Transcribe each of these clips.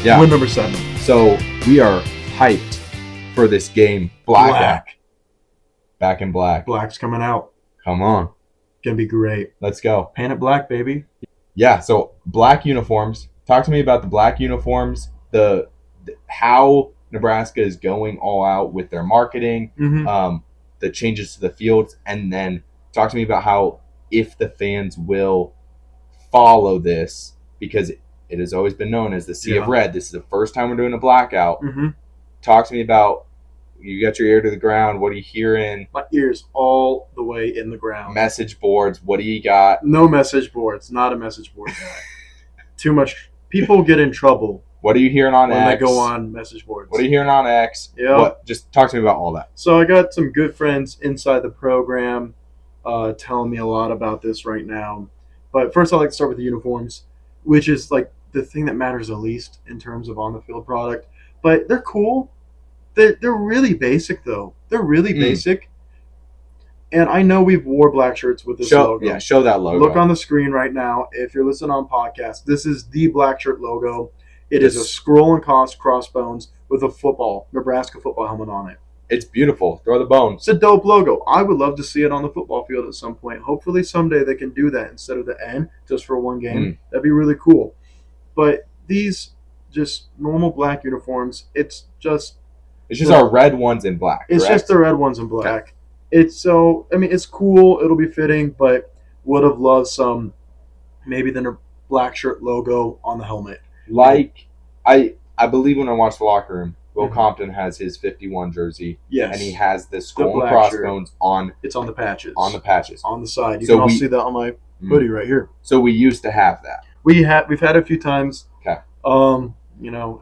Win number 7. So we are hyped for this game. Black. Back in black. Black's coming out. Come on. Gonna be great. Let's go. Paint it black, baby. Yeah, so black uniforms. Talk to me about the black uniforms, how Nebraska is going all out with their marketing, the changes to the fields, and then talk to me about how if the fans will follow this, because it has always been known as the Sea of Red. This is the first time we're doing a blackout. Talk to me about, you got your ear to the ground. What are you hearing? My ear's all the way in the ground. Message boards. What do you got? No message boards. Not a message board guy. Too much. People get in trouble. What are you hearing on X? When they go on message boards. What are you hearing on X? Yeah. Just talk to me about all that. So I got some good friends inside the program telling me a lot about this right now. But first I'd like to start with the uniforms, which is like the thing that matters the least in terms of on-the-field product. But they're cool. They're really basic, though. They're really basic. And I know we've wore black shirts with this logo. Yeah, show that logo. Look on the screen right now. If you're listening on podcast, this is the black shirt logo. It is a scroll and crossbones with a Nebraska football helmet on it. It's beautiful. Throw the bones. It's a dope logo. I would love to see it on the football field at some point. Hopefully someday they can do that instead of the N just for one game. That'd be really cool. But these just normal black uniforms, it's just our red ones in black. It's correct? just the red ones in black. Okay. It's cool. It'll be fitting, but would have loved some, maybe the black shirt logo on the helmet. Like, I believe when I watched the locker room, Will Compton has his 51 jersey. Yes. And he has the skull and crossbones on. It's on the patches. On the patches. On the side. You can also see that on my hoodie right here. So we used to have that. We've had it a few times. Okay.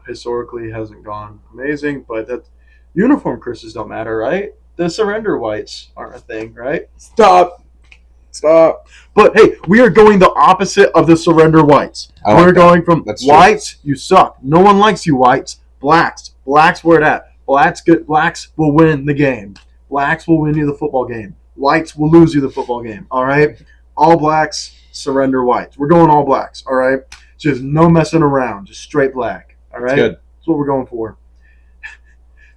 Historically hasn't gone amazing, but that uniform curses don't matter, right? The surrender whites aren't a thing, right? Stop. But hey, we are going the opposite of the surrender whites. We're going from whites, you suck. No one likes you whites. Blacks where it at. Blacks will win the game. Blacks will win you the football game. Whites will lose you the football game. All right? All blacks, surrender whites. We're going all blacks. All right? Just no messing around. Just straight black. All right? That's good. That's what we're going for.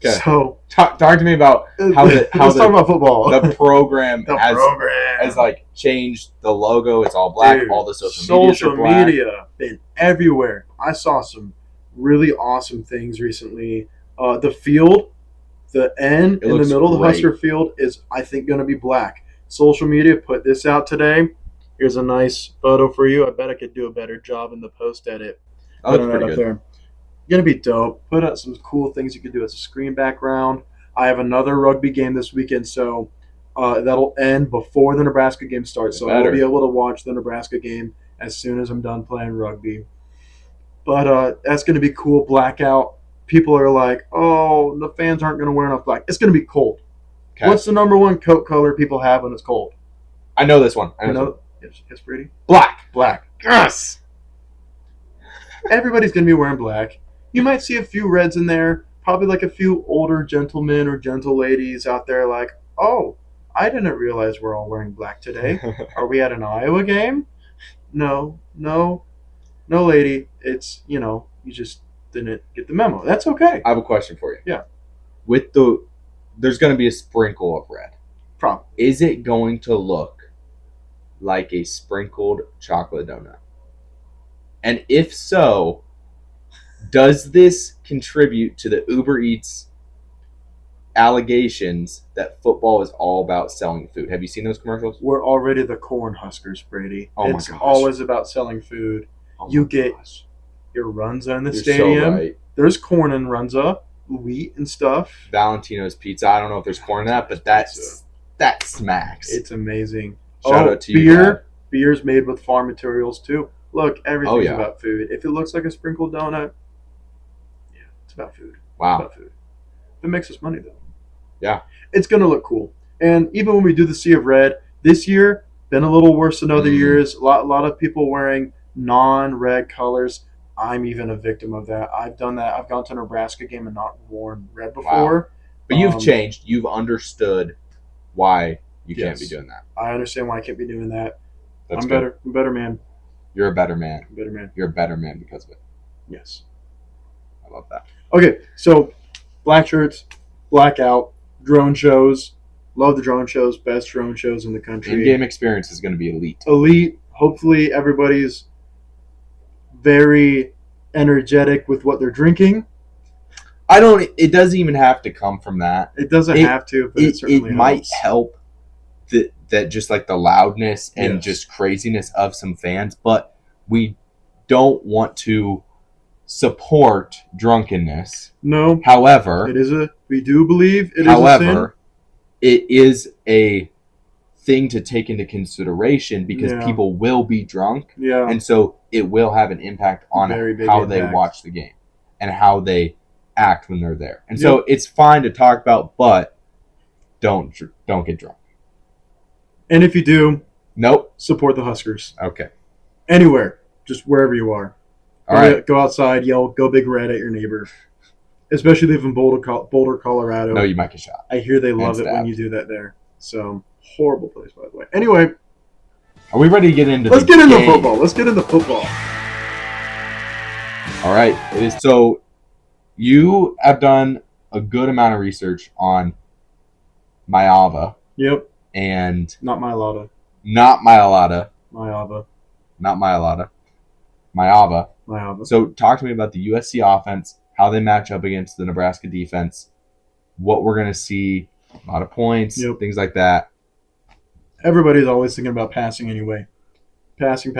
Okay. So talk to me about let's talk about football. The program has like changed the logo. It's all black. Dude, all the social media been everywhere. I saw some really awesome things recently. The field, the N in the middle of the Husker field is, I think, going to be black. Social media put this out today. Here's a nice photo for you. I bet I could do a better job in the post edit. Oh, that's pretty good. There. Gonna be dope. Put out some cool things you can do as a screen background. I have another rugby game this weekend, so that'll end before the Nebraska game starts. So I'll be able to watch the Nebraska game as soon as I'm done playing rugby. But that's gonna be cool. Blackout. People are like, oh, the fans aren't gonna wear enough black. It's gonna be cold. Okay. What's the number one coat color people have when it's cold? I know this one. Yes, Brady. Black. Yes. Everybody's gonna be wearing black. You might see a few reds in there, probably like a few older gentlemen or gentle ladies out there like, oh, I didn't realize we're all wearing black today. Are we at an Iowa game? No, lady. It's, you just didn't get the memo. That's okay. I have a question for you. Yeah. There's going to be a sprinkle of red. Probably. Is it going to look like a sprinkled chocolate donut? And if so, does this contribute to the Uber Eats allegations that football is all about selling food? Have you seen those commercials? We're already the corn huskers, Brady. Oh my gosh. It's always about selling food. You get your Runza in the stadium. So right. There's corn in Runza, wheat and stuff. Valentino's Pizza. I don't know if there's corn in that, but that smacks. It's amazing. Shout out to you. Beer's made with farm materials too. Look, everything's about food. If it looks like a sprinkled donut, it's about food. Wow. It's about food. It makes us money, though. Yeah. It's going to look cool. And even when we do the Sea of Red, this year, been a little worse than other years. A lot of people wearing non-red colors. I'm even a victim of that. I've done that. I've gone to a Nebraska game and not worn red before. Wow. But you've changed. You've understood why you can't be doing that. I understand why I can't be doing that. That's I'm good. better. I'm a better man. You're a better man. I'm a better man. You're a better man because of it. Yes. about that. Okay, so black shirts, blackout, drone shows. Love the drone shows. Best drone shows in the country. In-game experience is going to be elite. Elite. Hopefully everybody's very energetic with what they're drinking. It doesn't even have to come from that. It doesn't have to, but it certainly it might helps. help that just like the loudness and just craziness of some fans, but we don't want to support drunkenness. No. However, we do believe it is a sin. However, it is a thing to take into consideration because people will be drunk. Yeah. And so it will have an impact on how they watch the game and how they act when they're there. And so it's fine to talk about, but don't get drunk. And if you do, nope, support the Huskers. Okay. Anywhere, just wherever you are. All right. Go outside, yell, "Go Big Red" at your neighbor. Especially live in Boulder, Colorado. No, you might get shot. I hear they love it when you do that there. So, horrible place, by the way. Anyway. Are we ready to get into Let's get into football. Let's get into football. All right. So, you have done a good amount of research on Mayava. Yep. And not Myalata. Mayava. So talk to me about the USC offense, how they match up against the Nebraska defense, what we're going to see, a lot of points, things like that. Everybody's always thinking about passing anyway. Passing.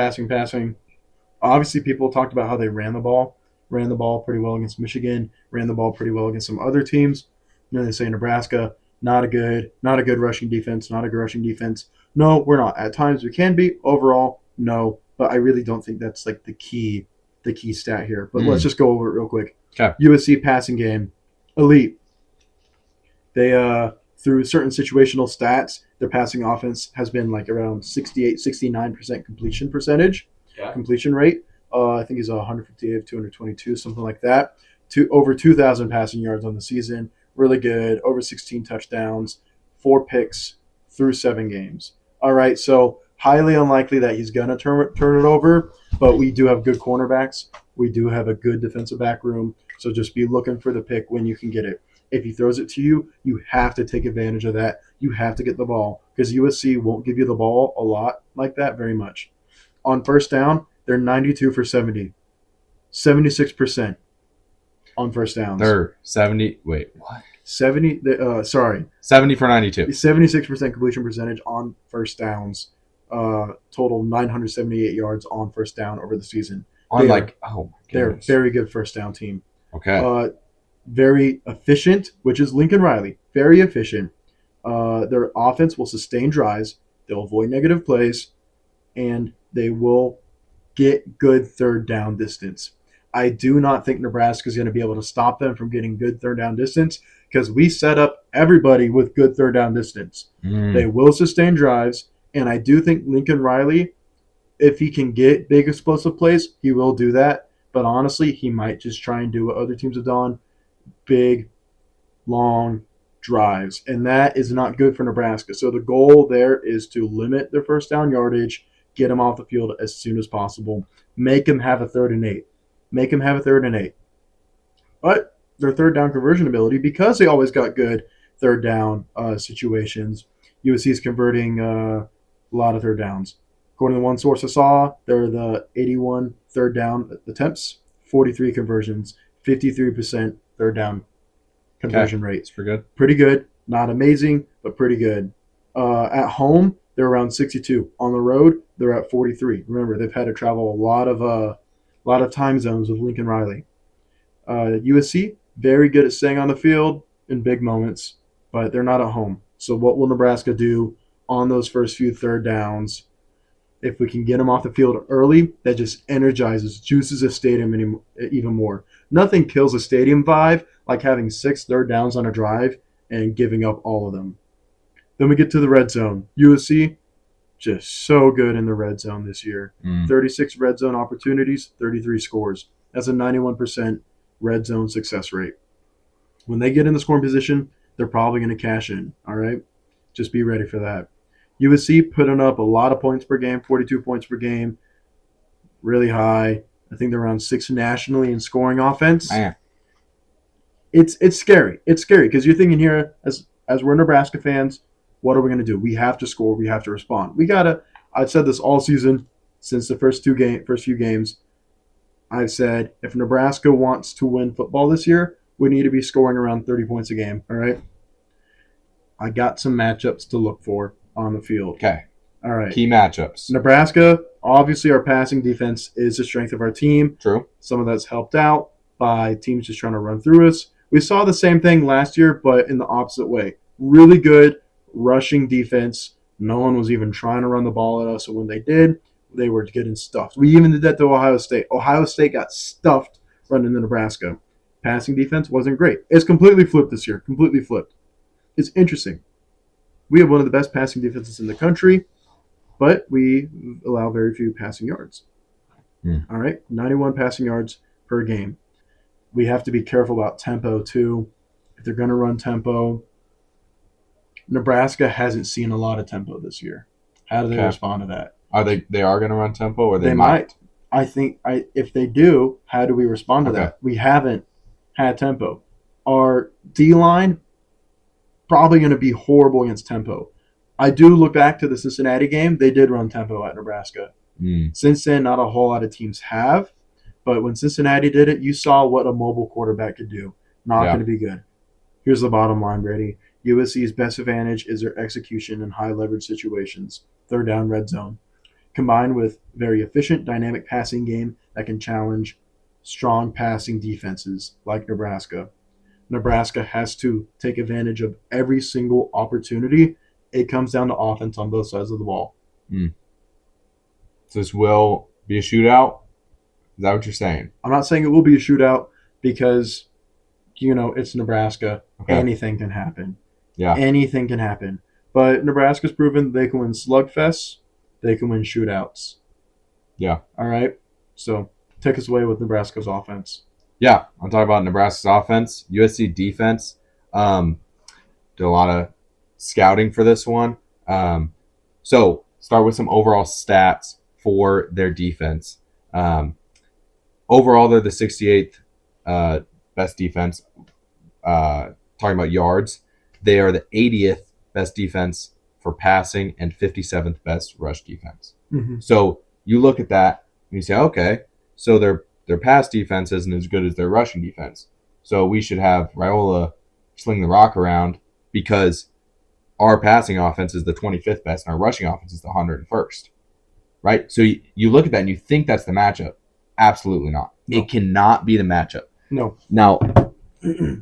Obviously, people talked about how they ran the ball pretty well against Michigan, ran the ball pretty well against some other teams. They say Nebraska, not a good rushing defense, No, we're not. At times we can be. Overall, no. But I really don't think that's like the key stat here. But let's just go over it real quick. Okay. USC passing game, elite. They through certain situational stats, their passing offense has been like around 69% completion percentage, completion rate. I think he's 158 of 222, something like that. Over 2,000 passing yards on the season. Really good. Over 16 touchdowns, 4 picks through 7 games. All right, so highly unlikely that he's going to turn it over, but we do have good cornerbacks. We do have a good defensive back room, so just be looking for the pick when you can get it. If he throws it to you, you have to take advantage of that. You have to get the ball because USC won't give you the ball a lot like that very much. On first down, they're 92 for 70. 76% on first downs. They're 70. Wait, what? 70 for 92. 76% completion percentage on first downs. Total 978 yards on first down over the season. They're a very good first down team. Okay. Very efficient, which is Lincoln Riley. Very efficient. Their offense will sustain drives. They'll avoid negative plays, and they will get good third down distance. I do not think Nebraska is going to be able to stop them from getting good third down distance because we set up everybody with good third down distance. They will sustain drives, and I do think Lincoln Riley, if he can get big explosive plays, he will do that. But honestly, he might just try and do what other teams have done, big, long drives, and that is not good for Nebraska. So the goal there is to limit their first down yardage, get them off the field as soon as possible, make them have a 3rd and 8. But their third down conversion ability, because they always got good third down situations, USC is converting a lot of third downs. According to one source I saw, they're the 81 third down attempts, 43 conversions, 53% third down conversion rate. It's pretty good. Pretty good. Not amazing, but pretty good. At home, they're around 62. On the road, they're at 43. Remember, they've had to travel a lot of time zones with Lincoln Riley. USC, very good at staying on the field in big moments, but they're not at home. So what will Nebraska do on those first few third downs? If we can get them off the field early, that just energizes, juices a stadium even more. Nothing kills a stadium vibe like having 6 third downs on a drive and giving up all of them. Then we get to the red zone. USC, just so good in the red zone this year. 36 red zone opportunities, 33 scores. That's a 91% red zone success rate. When they get in the scoring position, they're probably going to cash in, all right? Just be ready for that. USC putting up a lot of points per game, 42 points per game, really high. I think they're around 6th nationally in scoring offense. Man. It's scary. It's scary because you're thinking here as we're Nebraska fans, what are we going to do? We have to score. We have to respond. We gotta. I've said this all season since the first few games. I've said if Nebraska wants to win football this year, we need to be scoring around 30 points a game. All right. I got some matchups to look for on the field. Okay. All right. Key matchups. Nebraska, obviously, our passing defense is the strength of our team. True. Some of that's helped out by teams just trying to run through us. We saw the same thing last year, but in the opposite way. Really good rushing defense. No one was even trying to run the ball at us, so when they did, they were getting stuffed. We even did that to Ohio State. Ohio State got stuffed running to Nebraska. Passing defense wasn't great. It's completely flipped this year. Completely flipped. It's interesting. We have one of the best passing defenses in the country, but we allow very few passing yards. All right, 91 passing yards per game. We have to be careful about tempo, too. If they're going to run tempo, Nebraska hasn't seen a lot of tempo this year. How do they respond to that? They are going to run tempo, or they might? I think if they do, how do we respond to that? We haven't had tempo. Our D-line probably going to be horrible against tempo. I do look back to the Cincinnati game. They did run tempo at Nebraska. Since then, not a whole lot of teams have. But when Cincinnati did it, you saw what a mobile quarterback could do. Not going to be good. Here's the bottom line, Brady. USC's best advantage is their execution in high-leverage situations, third down, red zone, combined with very efficient, dynamic passing game that can challenge strong passing defenses like Nebraska. Nebraska has to take advantage of every single opportunity. It comes down to offense on both sides of the ball. So this will be a shootout? Is that what you're saying? I'm not saying it will be a shootout because, it's Nebraska. Okay. Anything can happen. Yeah. Anything can happen. But Nebraska's proven they can win slugfests. They can win shootouts. Yeah. All right? So take us away with Nebraska's offense. Yeah. I'm talking about Nebraska's offense. USC defense. Did a lot of scouting for this one. So start with some overall stats for their defense. Overall, they're the 68th best defense. Talking about yards, they are the 80th best defense for passing and 57th best rush defense. So you look at that and you say, okay, so their pass defense isn't as good as their rushing defense. So we should have Raiola sling the rock around because our passing offense is the 25th best and our rushing offense is the 101st. Right? So you look at that and you think that's the matchup. Absolutely not. No. It cannot be the matchup. No. Now,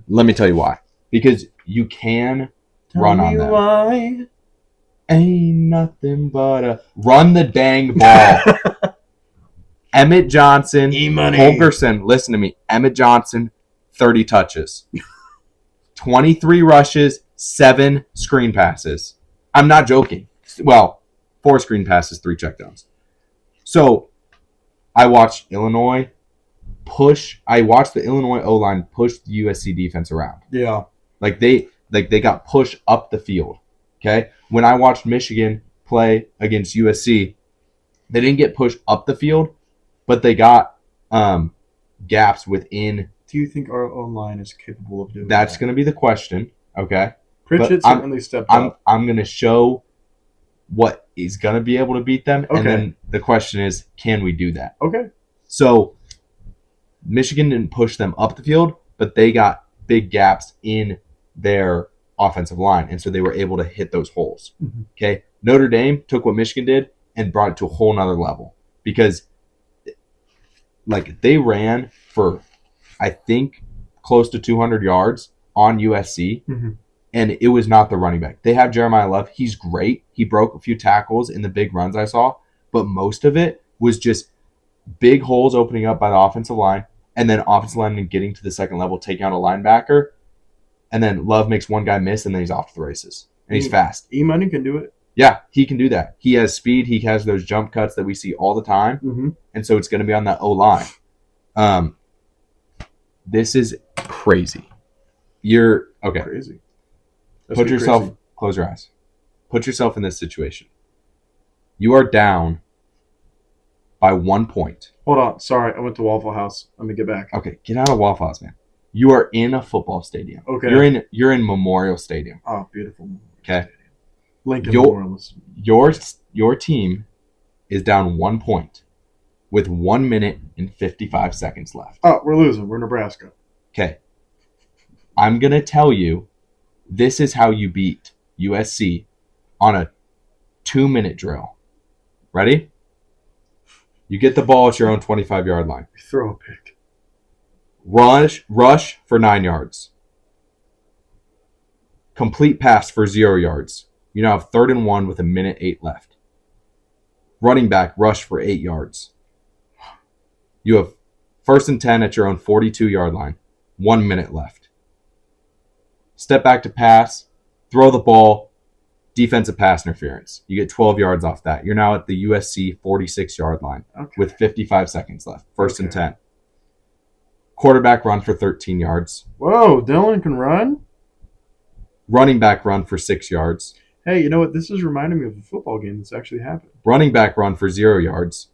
let me tell you why. Because you can run on them. Why? Ain't nothing but a run the dang ball. Emmett Johnson, Holgerson, listen to me. Emmett Johnson, 30 touches. 23 rushes, 7 screen passes. I'm not joking. Well, 4 screen passes, 3 checkdowns. So, I watched Illinois the Illinois O-line push the USC defense around. Yeah. Like they got pushed up the field. Okay? When I watched Michigan play against USC, they didn't get pushed up the field, but they got gaps within. Do you think our O-line is capable of doing that? That's going to be the question. Okay? Pritchett certainly stepped up. I'm going to show what is going to be able to beat them. Okay. And then the question is, can we do that? Okay. So, Michigan didn't push them up the field, but they got big gaps in their offensive line, and so they were able to hit those holes. Okay? Notre Dame took what Michigan did and brought it to a whole nother level because, they ran for, I think, close to 200 yards on USC. And it was not the running back. They have Jeremiah Love. He's great. He broke a few tackles in the big runs I saw. But most of it was just big holes opening up by the offensive line. And then offensive lineman getting to the second level, taking out a linebacker. And then Love makes one guy miss, and then he's off to the races. And he's fast. E-Money can do it. Yeah, he can do that. He has speed. He has those jump cuts that we see all the time. And so it's going to be on that O-line. This is crazy. You're – okay. Crazy. Close your eyes. Put yourself in this situation. You are down by 1 point. Hold on. Sorry, I went to Waffle House. Let me get back. Okay, get out of Waffle House, man. You are in a football stadium. Okay. You're in Memorial Stadium. Oh, beautiful. Okay. Lincoln Your- Memorial. Your team is down 1 point with 1 minute and 55 seconds left. Oh, we're losing. We're Nebraska. Okay. I'm going to tell you, this is how you beat USC on a 2-minute drill. Ready? You get the ball at your own 25-yard line. Throw a pick. Rush for 9 yards. Complete pass for 0 yards. You now have 3rd and 1 with 1:08 left. Running back rush for 8 yards. You have 1st and 10 at your own 42-yard line. 1 minute left. Step back to pass. Throw the ball. Defensive pass interference. You get 12 yards off that. You're now at the USC 46-yard line with 55 seconds left. 1st and 10. Quarterback run for 13 yards. Whoa, Dylan can run? Running back run for 6 yards. Hey, you know what? This is reminding me of a football game that's actually happened. Running back run for 0 yards.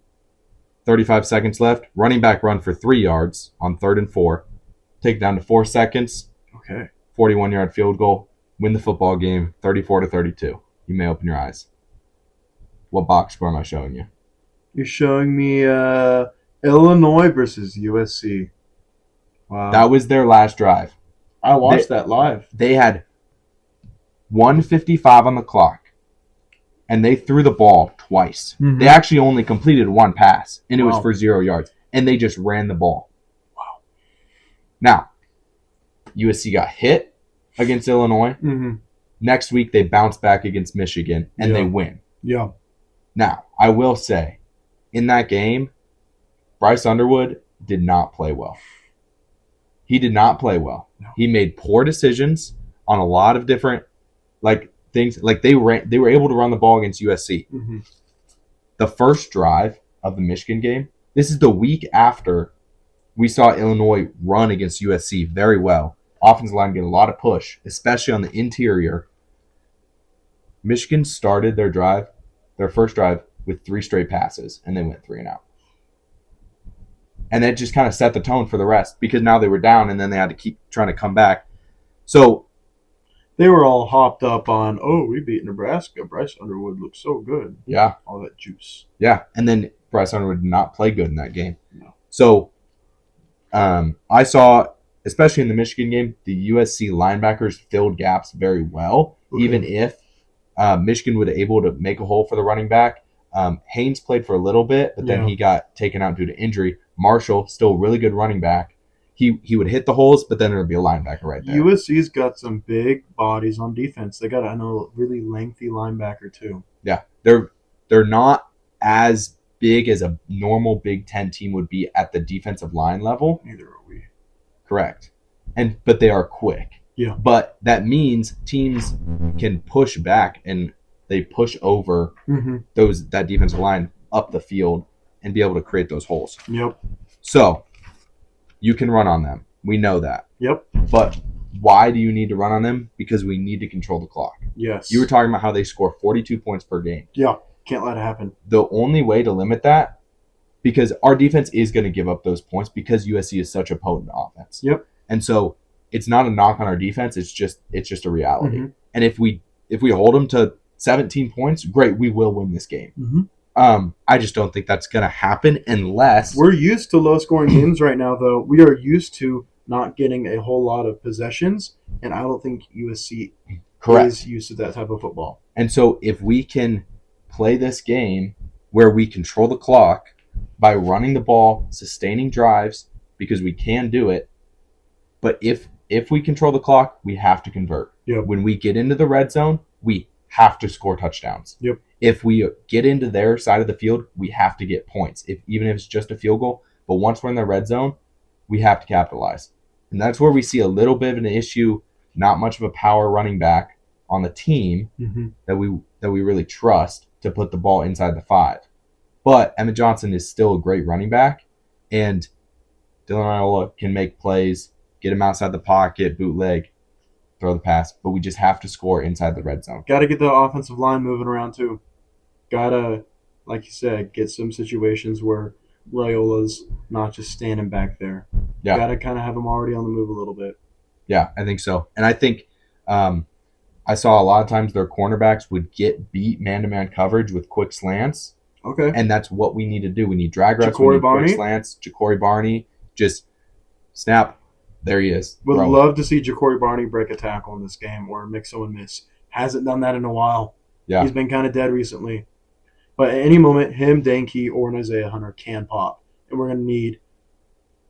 35 seconds left. Running back run for 3 yards on 3rd and 4. Take down to 4 seconds. Okay. 41-yard field goal. Win the football game 34-32. You may open your eyes. What box score am I showing you? You're showing me Illinois versus USC. Wow. That was their last drive. I watched that live. They had 1:55 on the clock, and they threw the ball twice. Mhm. They actually only completed 1 pass, and it was Wow. for 0 yards, and they just ran the ball. Wow. Now, USC got hit against Illinois. Mm-hmm. Next week, they bounce back against Michigan, and they win. Yeah. Now, I will say, in that game, Bryce Underwood did not play well. He did not play well. No. He made poor decisions on a lot of different things. Like they were able to run the ball against USC. Mm-hmm. The first drive of the Michigan game, this is the week after we saw Illinois run against USC very well. Offensive line get a lot of push, especially on the interior. Michigan started their first drive, with 3 straight passes, and they went 3 and out. And that just kind of set the tone for the rest, because now they were down, and then they had to keep trying to come back. So they were all hopped up on, we beat Nebraska. Bryce Underwood looks so good. Yeah. All that juice. Yeah. And then Bryce Underwood did not play good in that game. No. So I saw, especially in the Michigan game, the USC linebackers filled gaps very well, even if Michigan was able to make a hole for the running back. Haynes played for a little bit, but then he got taken out due to injury. Marshall, still a really good running back. He would hit the holes, but then there would be a linebacker right there. USC's got some big bodies on defense. They got a really lengthy linebacker too. Yeah, they're not as big as a normal Big Ten team would be at the defensive line level. Neither are we. Correct, but they are quick. Yeah. But that means teams can push back and they push over that defensive line up the field and be able to create those holes. Yep. So you can run on them. We know that. Yep. But why do you need to run on them? Because we need to control the clock. Yes. You were talking about how they score 42 points per game. Yeah. Can't let it happen. The only way to limit that, because our defense is going to give up those points because USC is such a potent offense. Yep. And so it's not a knock on our defense. It's just a reality. Mm-hmm. And if we hold them to 17 points, great, we will win this game. Mm-hmm. I just don't think that's going to happen unless we're used to low-scoring games right now. Though we are used to not getting a whole lot of possessions, and I don't think USC is used to that type of football. And so if we can play this game where we control the clock by running the ball, sustaining drives, because we can do it, but if we control the clock, we have to convert. Yep. When we get into the red zone, we have to score touchdowns. Yep. If we get into their side of the field, we have to get points, even if it's just a field goal. But once we're in the red zone, we have to capitalize. And that's where we see a little bit of an issue, not much of a power running back on the team that we really trust to put the ball inside the 5. But Emmett Johnson is still a great running back, and Dylan Iola can make plays, get him outside the pocket, bootleg, throw the pass, but we just have to score inside the red zone. Got to get the offensive line moving around too. Got to, like you said, get some situations where Raiola's not just standing back there. Yeah. Got to kind of have them already on the move a little bit. Yeah, I think so. And I think I saw a lot of times their cornerbacks would get beat man-to-man coverage with quick slants. Okay. And that's what we need to do. We need drag routes. Ja'Cory We need Barney? quick slants. Ja'Cory Barney, just snap. There he is. Would Throw it. love to see Ja'Cory Barney break a tackle in this game or make someone miss. Hasn't done that in a while. Yeah. He's been kind of dead recently. But at any moment, him, Danke, or an Isaiah Hunter can pop. And we're going to need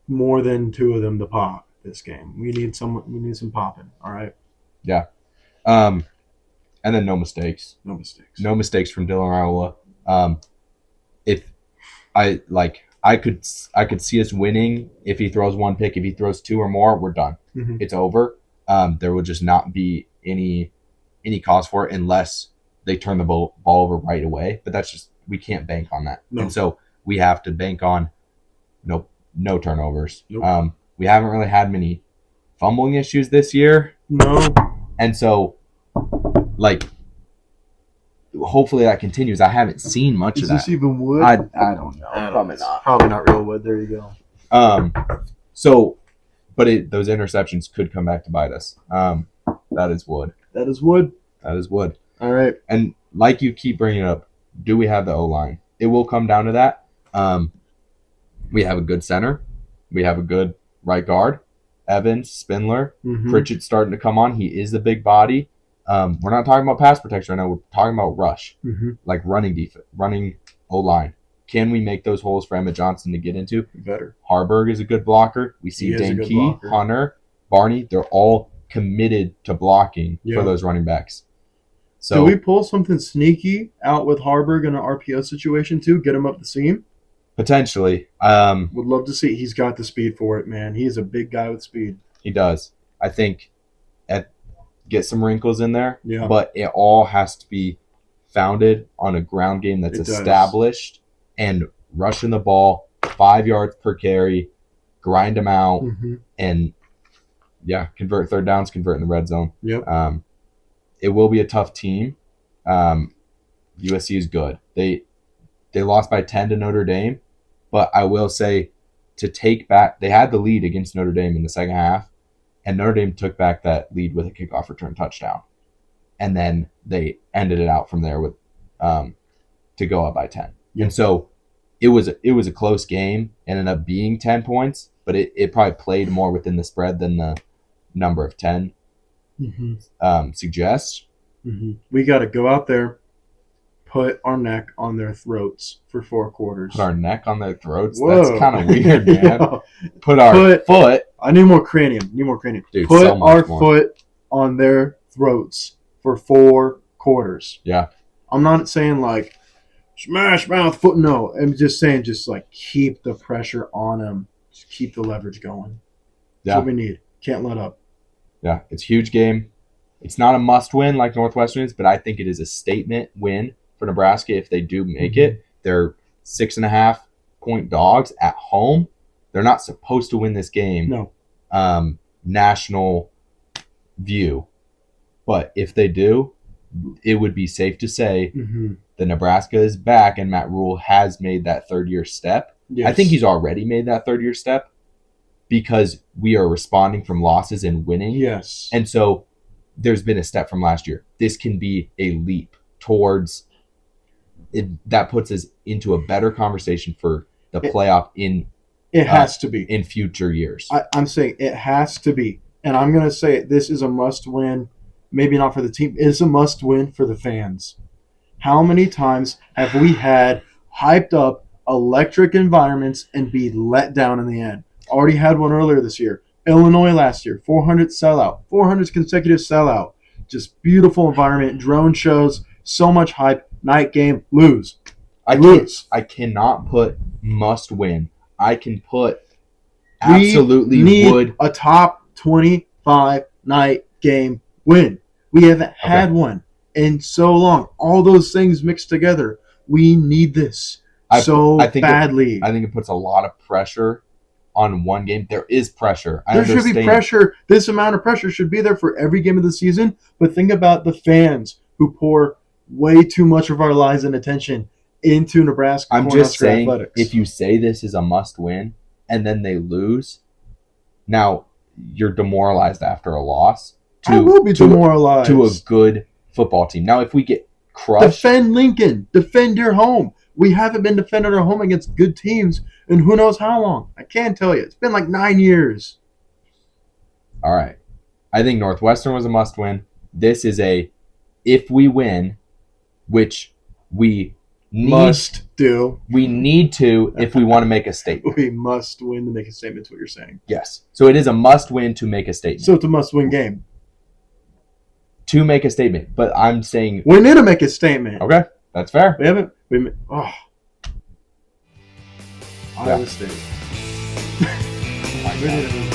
more than 2 of them to pop this game. We need some popping, all right? Yeah. And then no mistakes. No mistakes. No mistakes from Dylan Raiola. If I could see us winning if he throws 1 pick. If he throws 2 or more, we're done. Mm-hmm. It's over. There will just not be any cause for it unless they turn the ball over right away. But that's just, we can't bank on that. No. And so we have to bank on no turnovers. Nope. We haven't really had many fumbling issues this year. No. And so, hopefully that continues. I haven't seen much of that. Is this even wood? I don't know. Probably not. Probably not real wood. There you go. But those interceptions could come back to bite us. That is wood. That is wood. That is wood. All right. And like you keep bringing up, do we have the O-line? It will come down to that. We have a good center. We have a good right guard. Evans, Spindler, Pritchett's starting to come on. He is a big body. We're not talking about pass protection right now. We're talking about rush, like running defense, running O-line. Can we make those holes for Emmett Johnson to get into? Better. Harburg is a good blocker. We see Danke, Hunter, Barney. They're all committed to blocking for those running backs. So do we pull something sneaky out with Harburg in an RPO situation too? Get him up the seam? Potentially. Would love to see. He's got the speed for it, man. He is a big guy with speed. He does. I think get some wrinkles in there, yeah. But it all has to be founded on a ground game that's established and rushing the ball 5 yards per carry, grind them out, and convert third downs, convert in the red zone. Yep. It will be a tough team. USC is good. They lost by 10 to Notre Dame, but I will say to take back, they had the lead against Notre Dame in the second half, and Notre Dame took back that lead with a kickoff return touchdown. And then they ended it out from there with to go up by 10. Yep. And so it was a close game, ended up being 10 points, but it probably played more within the spread than the number of 10 suggests. We got to go out there, put our neck on their throats for 4 quarters. Put our neck on their throats? Whoa. That's kind of weird, man. Put our foot. I need more cranium. Dude, put so our more. foot on their throats for 4 quarters. Yeah. I'm not saying like smash mouth foot. No, I'm just saying just like keep the pressure on them. Just keep the leverage going. That's what we need. Can't let up. Yeah, it's a huge game. It's not a must-win like Northwestern is, but I think it is a statement win for Nebraska if they do make it. They're 6.5-point dogs at home. They're not supposed to win this game. No. National view. But if they do, it would be safe to say that Nebraska is back and Matt Rule has made that third-year step. Yes. I think he's already made that third-year step because we are responding from losses and winning. Yes. And so there's been a step from last year. This can be a leap towards it. That puts us into a better conversation for the playoff it has to be in future years. I'm saying it has to be. And I'm going to say this is a must-win. Maybe not for the team. It's a must-win for the fans. How many times have we had hyped up electric environments and be let down in the end? Already had one earlier this year. Illinois last year, 400 sellout, 400 consecutive sellout. Just beautiful environment, drone shows, so much hype. Night game, lose. I cannot put must win. I can put absolutely need a top 25 night game win. We haven't had one in so long. All those things mixed together. We need this badly. I think it puts a lot of pressure on one game. There is pressure. There should be pressure. This amount of pressure should be there for every game of the season. But think about the fans who pour way too much of our lives and attention into Nebraska. I'm just saying, athletics. if you say this is a must-win and then they lose, Now, you're demoralized after a loss. I will be demoralized. To a good football team. Now, if we get crushed... Defend Lincoln. Defend your home. We haven't been defended our home against good teams in who knows how long. I can't tell you. It's been like 9 years. All right. I think Northwestern was a must-win. This is a if we win, which we must do. We need to if we want to make a statement. We must win to make a statement is what you're saying. Yes. So it is a must-win to make a statement. So it's a must-win game. To make a statement. But I'm saying... We need to make a statement. Okay. That's fair. We haven't... Iowa State. Oh my God.